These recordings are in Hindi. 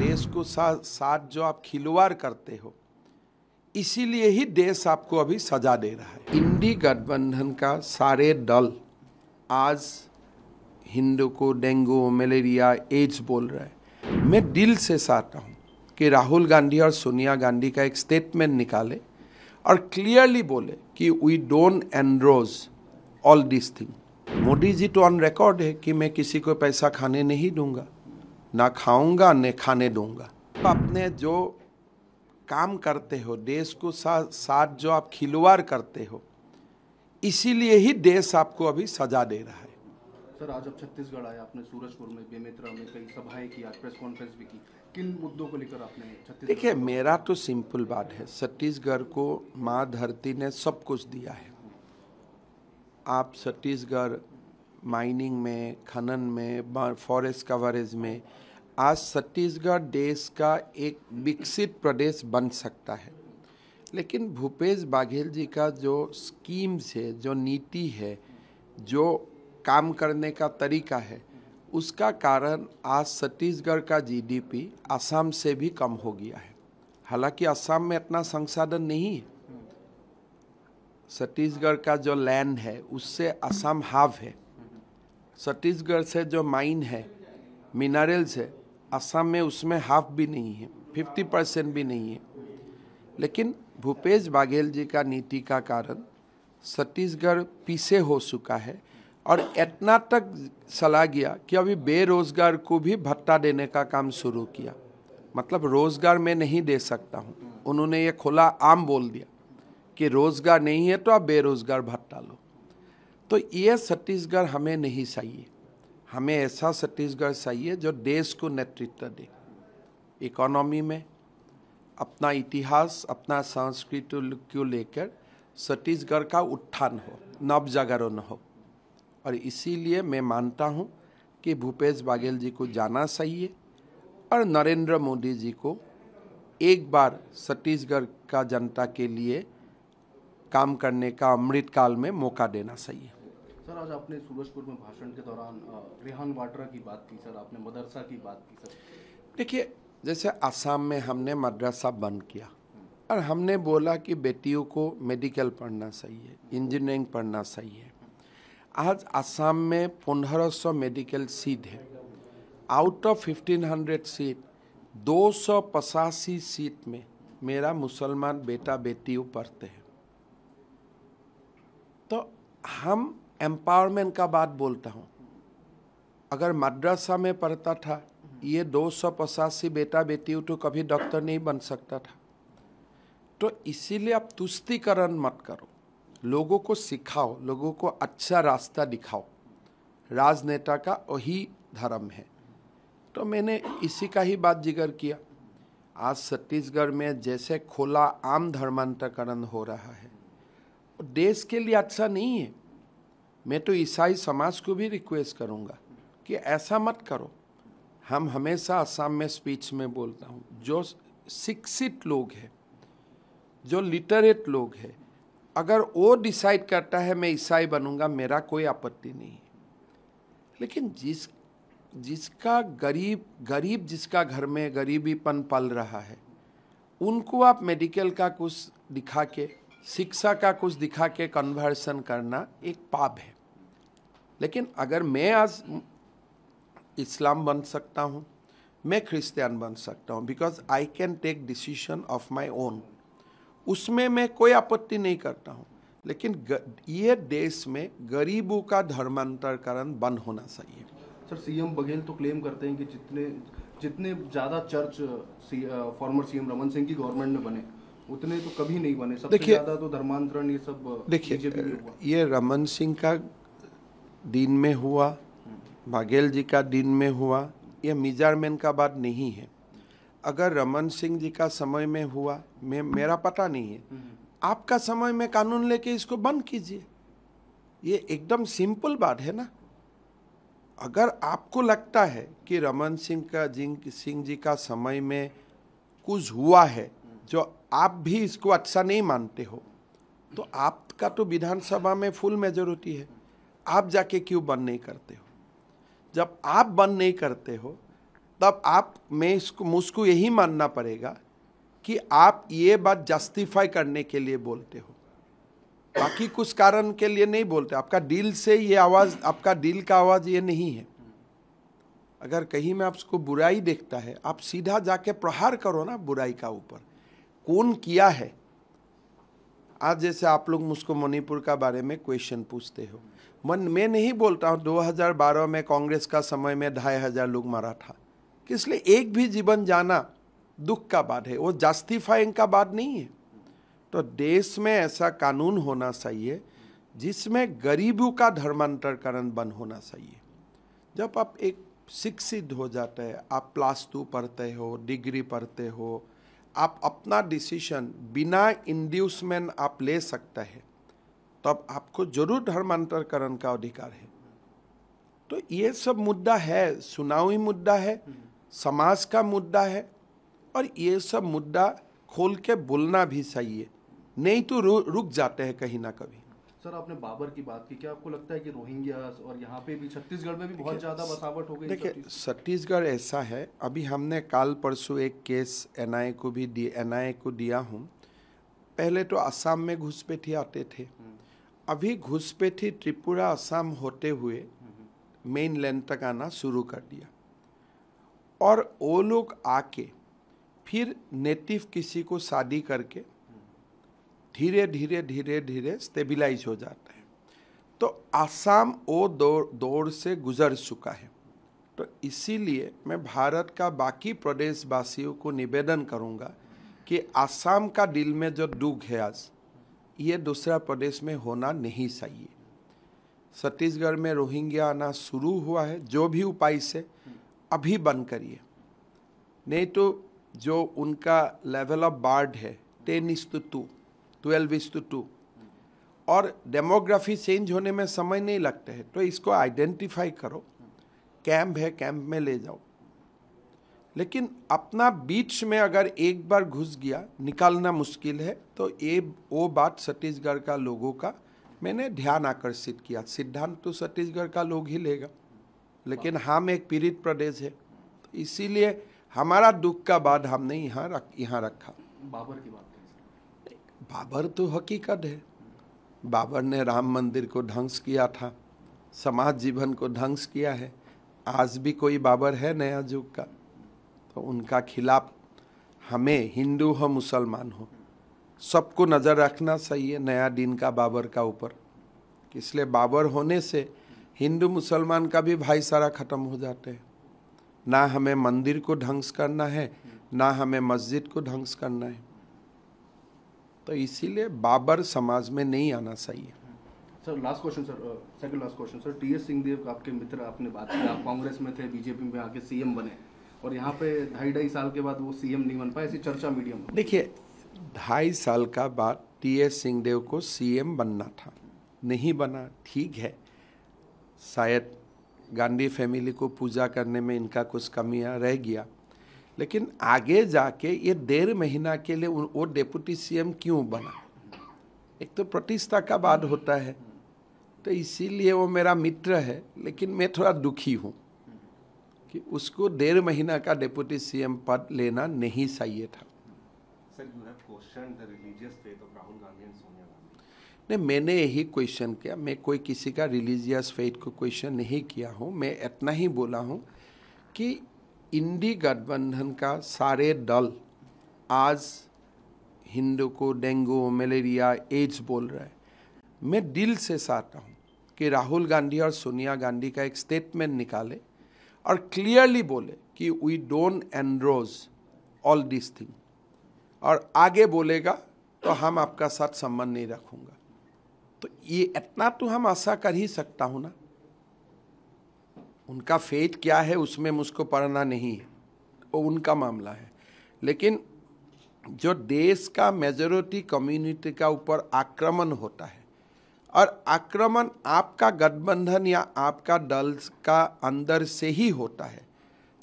देश को साथ जो आप खिलवाड़ करते हो, इसीलिए ही देश आपको अभी सजा दे रहा है। इंडी गठबंधन का सारे दल आज हिंदू को डेंगू, मलेरिया, एड्स बोल रहा है। मैं दिल से चाहता हूँ कि राहुल गांधी और सोनिया गांधी का एक स्टेटमेंट निकाले और क्लियरली बोले कि we don't endorse all this thing. Modi ji तो ऑन रिकॉर्ड है कि मैं किसी को पैसा खाने नहीं दूंगा, ना खाऊंगा न खाने दूंगा। अपने जो काम करते हो, देश को साथ जो आप खिलवाड़ करते हो, इसीलिए ही देश आपको अभी सजा दे रहा है। सर, आज आप छत्तीसगढ़ आए, आपने सूरजपुर में, बेमेतरा में कई सभाएं की, आज प्रेस कॉन्फ्रेंस भी की। किन मुद्दों को लेकर आपने छत्तीसगढ़? देखिए, मेरा तो सिंपल बात है, छत्तीसगढ़ को माँ धरती ने सब कुछ दिया है। आप छत्तीसगढ़ माइनिंग में, खनन में, फॉरेस्ट कवरेज में, आज छत्तीसगढ़ देश का एक विकसित प्रदेश बन सकता है। लेकिन भूपेश बघेल जी का जो स्कीम्स है, जो नीति है, जो काम करने का तरीका है, उसका कारण आज छत्तीसगढ़ का जीडीपी असम से भी कम हो गया है। हालांकि असम में इतना संसाधन नहीं है, छत्तीसगढ़ का जो लैंड है उससे असम हाफ है। छत्तीसगढ़ से जो माइन है, मिनरल्स है, असम में उसमें हाफ भी नहीं है, 50% भी नहीं है। लेकिन भूपेश बघेल जी का नीति का कारण छत्तीसगढ़ पीछे हो चुका है और इतना तक चला गया कि अभी बेरोजगार को भी भत्ता देने का काम शुरू किया। मतलब रोजगार मैं नहीं दे सकता हूँ, उन्होंने ये खुला आम बोल दिया कि रोजगार नहीं है तो आप बेरोजगार भत्ता लो। तो ये छत्तीसगढ़ हमें नहीं चाहिए। हमें ऐसा छत्तीसगढ़ चाहिए जो देश को नेतृत्व दे, इकोनॉमी में अपना इतिहास, अपना संस्कृति को लेकर छत्तीसगढ़ का उत्थान हो, नवजागरण हो। और इसीलिए मैं मानता हूं कि भूपेश बघेल जी को जाना चाहिए और नरेंद्र मोदी जी को एक बार छत्तीसगढ़ का जनता के लिए काम करने का अमृतकाल में मौका देना चाहिए। सर, आज आपने सूरजपुर में भाषण के दौरान रेहान वाड्रा की बात की, सर आपने मदरसा की बात की। सर देखिए, जैसे असम में हमने मदरसा बंद किया और हमने बोला कि बेटियों को मेडिकल पढ़ना चाहिए, इंजीनियरिंग पढ़ना चाहिए। आज असम में 1500 मेडिकल सीट है। आउट ऑफ 1500 सीट, 285 सीट में मेरा मुसलमान बेटा बेटियों पढ़ते हैं। तो हम एम्पावरमेंट का बात बोलता हूँ। अगर मद्रासा में पढ़ता था ये 285 बेटा बेटियों तो कभी डॉक्टर नहीं बन सकता था। तो इसीलिए आप तुष्टीकरण मत करो, लोगों को सिखाओ, लोगों को अच्छा रास्ता दिखाओ। राजनेता का वही धर्म है। तो मैंने इसी का ही बात जिक्र किया। आज छत्तीसगढ़ में जैसे खुला आम धर्मांतरीकरण हो रहा है, देश के लिए अच्छा नहीं है। मैं तो ईसाई समाज को भी रिक्वेस्ट करूंगा कि ऐसा मत करो। हम हमेशा असम में स्पीच में बोलता हूँ, जो शिक्षित लोग हैं, जो लिटरेट लोग हैं, अगर वो डिसाइड करता है मैं ईसाई बनूंगा, मेरा कोई आपत्ति नहीं है। लेकिन जिसका गरीब जिसका घर में गरीबीपन पल रहा है, उनको आप मेडिकल का कुछ दिखा के, शिक्षा का कुछ दिखा के कन्वर्सन करना एक पाप है। लेकिन अगर मैं आज इस्लाम बन सकता हूँ, मैं क्रिश्चियन बन सकता हूँ, because I can take decision of my own, उसमें मैं कोई आपत्ति नहीं करता हूँ। लेकिन ये देश में गरीबों का धर्मांतरीकरण बंद होना चाहिए। सर, सीएम बघेल तो क्लेम करते हैं कि जितने ज़्यादा church farmer CM Raman Singh की गवर्नमेंट में बने, उतने तो कभी नहीं बने। सबसे ज़्यादा तो धर्मांतरण ये सब बीजेपी में हुआ। ये रमन सिंह का दिन में हुआ, बघेल जी का दिन में हुआ, ये मेजरमेंट का बात नहीं है। अगर रमन सिंह जी का समय में हुआ, मेरा पता नहीं है, आपका समय में कानून लेके इसको बंद कीजिए। ये एकदम सिंपल बात है ना। अगर आपको लगता है कि रमन सिंह जी का समय में कुछ हुआ है जो आप भी इसको अच्छा नहीं मानते हो, तो आपका तो विधानसभा में फुल मेजॉरिटी है, आप जाके क्यों बंद नहीं करते हो? जब आप बंद नहीं करते हो तब मुझको यही मानना पड़ेगा कि आप ये बात जस्टिफाई करने के लिए बोलते हो, बाकी कुछ कारण के लिए नहीं बोलते। आपका दिल से ये आवाज, आपका दिल का आवाज ये नहीं है। अगर कहीं में आपको बुराई देखता है, आप सीधा जाके प्रहार करो ना बुराई का ऊपर। कौन किया है? आज जैसे आप लोग मुझको मणिपुर का बारे में क्वेश्चन पूछते हो, मैं नहीं बोलता हूँ 2012 में कांग्रेस का समय में 2500 लोग मारा था, किस लिए एक भी जीवन जाना दुख का बात है, वो जस्टिफाइंग का बात नहीं है। तो देश में ऐसा कानून होना चाहिए जिसमें गरीबों का धर्मांतरकरण बंद होना चाहिए। जब आप एक शिक्षित हो जाते हैं, आप +2 पढ़ते हो, डिग्री पढ़ते हो, आप अपना डिसीजन बिना इंड्यूसमेंट आप ले सकते हैं, तब आपको जरूर धर्मांतरकरण का अधिकार है। तो ये सब मुद्दा है, चुनावी मुद्दा है, समाज का मुद्दा है, और ये सब मुद्दा खोल के बोलना भी चाहिए, नहीं तो रुक जाते हैं कहीं ना कभी। सर, आपने बाबर की बात की, क्या आपको लगता है कि रोहिंग्या और यहाँ पे भी छत्तीसगढ़ में भी बहुत ज्यादा बसावट हो गई? देखिए, छत्तीसगढ़ ऐसा है, अभी हमने काल परसों एक केस एनआईए को दिया हूँ। पहले तो असम में घुसपैठी आते थे, अभी घुसपैठी त्रिपुरा असम होते हुए मेन लैंड तक आना शुरू कर दिया, और वो लोग आके फिर नेटिव किसी को शादी करके धीरे धीरे धीरे धीरे स्टेबलाइज हो जाता है। तो आसाम वो दौर से गुजर चुका है। तो इसीलिए मैं भारत का बाकी प्रदेशवासियों को निवेदन करूंगा कि आसाम का दिल में जो दुख है आज, ये दूसरा प्रदेश में होना नहीं चाहिए। छत्तीसगढ़ में रोहिंग्या आना शुरू हुआ है, जो भी उपाय से अभी बंद करिए, नहीं तो जो उनका लेवल ऑफ बर्ड है 10:2, 12:2, और डेमोग्राफी चेंज होने में समय नहीं लगता है, तो इसको आइडेंटिफाई करो, कैंप है कैंप में ले जाओ। लेकिन अपना बीच में अगर एक बार घुस गया, निकालना मुश्किल है। तो वो बात छत्तीसगढ़ का लोगों का मैंने ध्यान आकर्षित किया। सिद्धांत तो छत्तीसगढ़ का लोग ही लेगा, लेकिन हम एक पीड़ित प्रदेश है, तो इसीलिए हमारा दुख का बाद हमने यहाँ रखा। बाबर की बात करें, बाबर तो हकीकत है, बाबर ने राम मंदिर को ध्वंस किया था, समाज जीवन को ध्वंस किया है। आज भी कोई बाबर है नया युग का, तो उनका खिलाफ हमें, हिंदू हो मुसलमान हो, सबको नज़र रखना चाहिए नया दिन का बाबर का ऊपर। इसलिए बाबर होने से हिंदू मुसलमान का भी भाईचारा खत्म हो जाते हैं। ना हमें मंदिर को ध्वंस करना है, ना हमें मस्जिद को ध्वंस करना है। तो इसीलिए बाबर समाज में नहीं आना चाहिए। Sir, last question sir, second last question sir. TS Singhdeo आपके मित्र, आपने बात की, आप कांग्रेस में थे, बीजेपी में आके सीएम बने, और यहाँ पे 2.5 साल के बाद वो सीएम नहीं बन पाए, ऐसी चर्चा मीडिया में। देखिए, 2.5 साल का बाद टीएस सिंहदेव को सीएम बनना था, नहीं बना, ठीक है। शायद गांधी फैमिली को पूजा करने में इनका कुछ कमियां रह गया, लेकिन आगे जाके ये 1.5 महीना के लिए वो डिप्टी सीएम क्यों बना? एक तो प्रतिष्ठा का बात होता है, तो इसीलिए वो मेरा मित्र है, लेकिन मैं थोड़ा दुखी हूँ कि उसको 1.5 महीना का डिप्टी सीएम पद लेना नहीं चाहिए था। Sir, you have questioned the religious faith of Rahul Gandhi and Sonia Gandhi. नहीं, मैंने यही क्वेश्चन किया, मैं कोई किसी का रिलीजियस फेथ को क्वेश्चन नहीं किया हूँ। मैं इतना ही बोला हूँ कि इंडी गठबंधन का सारे दल आज हिंदू को डेंगू, मलेरिया, एड्स बोल रहा है। मैं दिल से चाहता हूँ कि राहुल गांधी और सोनिया गांधी का एक स्टेटमेंट निकाले और क्लियरली बोले कि we don't endorse all this thing, और आगे बोलेगा तो हम आपका साथ संबंध नहीं रखूंगा। तो ये इतना तो हम आशा कर ही सकता हूं ना। उनका फेथ क्या है उसमें मुझको पढ़ना नहीं है, वो उनका मामला है। लेकिन जो देश का मेजॉरिटी कम्युनिटी का ऊपर आक्रमण होता है, और आक्रमण आपका गठबंधन या आपका दल का अंदर से ही होता है,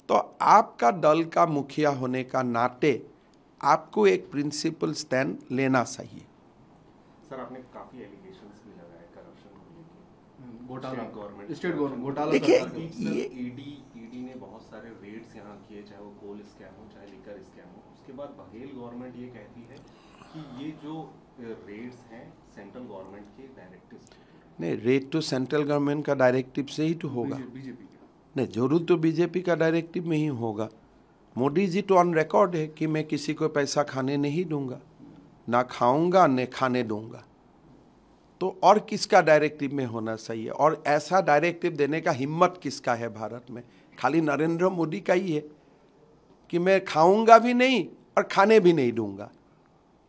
तो आपका दल का मुखिया होने का नाते आपको एक प्रिंसिपल स्टैंड लेना चाहिए। सर, आपने काफी एलिगेशंस भी लगाए करप्शन को लेकर, घोटाला, गवर्नमेंट, स्टेट गवर्नमेंट घोटाला। देखिए, ईडी ईडी ने बहुत सारे रेड्स यहाँ किए, चाहे वो कोल स्कैम हो चाहे लिकर स्कैम हो। उसके बाद बघेल गवर्नमेंट ये कहती है कि ये जो रेड्स हैं सेंट्रल गवर्नमेंट के डायरेक्टिव। नहीं, रेड तो सेंट्रल गवर्नमेंट का डायरेक्टिव से ही तो होगा। बीजेपी नहीं, जरूर तो बीजेपी का डायरेक्टिव में ही होगा। मोदी जी तो ऑन रिकॉर्ड है कि मैं किसी को पैसा खाने नहीं दूंगा, ना खाऊंगा न खाने दूंगा। तो और किसका डायरेक्टिव में होना चाहिए? और ऐसा डायरेक्टिव देने का हिम्मत किसका है भारत में? खाली नरेंद्र मोदी का ही है कि मैं खाऊंगा भी नहीं और खाने भी नहीं दूंगा।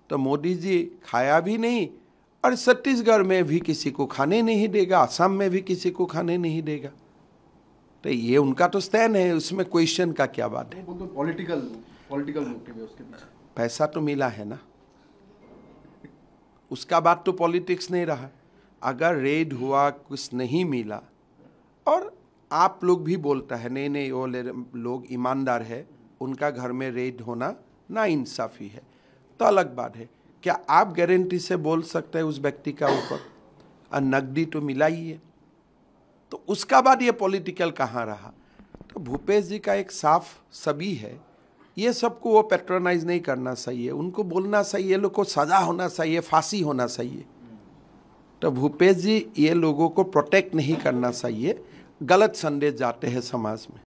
तो मोदी जी खाया भी नहीं और छत्तीसगढ़ में भी किसी को खाने नहीं देगा, असम में भी किसी को खाने नहीं देगा। तो ये उनका तो स्टैंड है, उसमें क्वेश्चन का क्या बात है? तो पॉलिटिकल मोटिव है उसके पीछे। पैसा तो मिला है ना, उसका बात तो पॉलिटिक्स नहीं रहा। अगर रेड हुआ कुछ नहीं मिला और आप लोग भी बोलता है नहीं नहीं वो लोग ईमानदार है, उनका घर में रेड होना ना इंसाफी है, तो अलग बात है। क्या आप गारंटी से बोल सकते हैं उस व्यक्ति का ऊपर? और नकदी तो मिला ही है, तो उसका बाद ये पॉलिटिकल कहाँ रहा? तो भूपेश जी का एक साफ सभी है, ये सबको वो पैट्रोनाइज नहीं करना चाहिए, उनको बोलना चाहिए लोग को सजा होना चाहिए, फांसी होना चाहिए। तो भूपेश जी ये लोगों को प्रोटेक्ट नहीं करना चाहिए, गलत संदेश जाते हैं समाज में।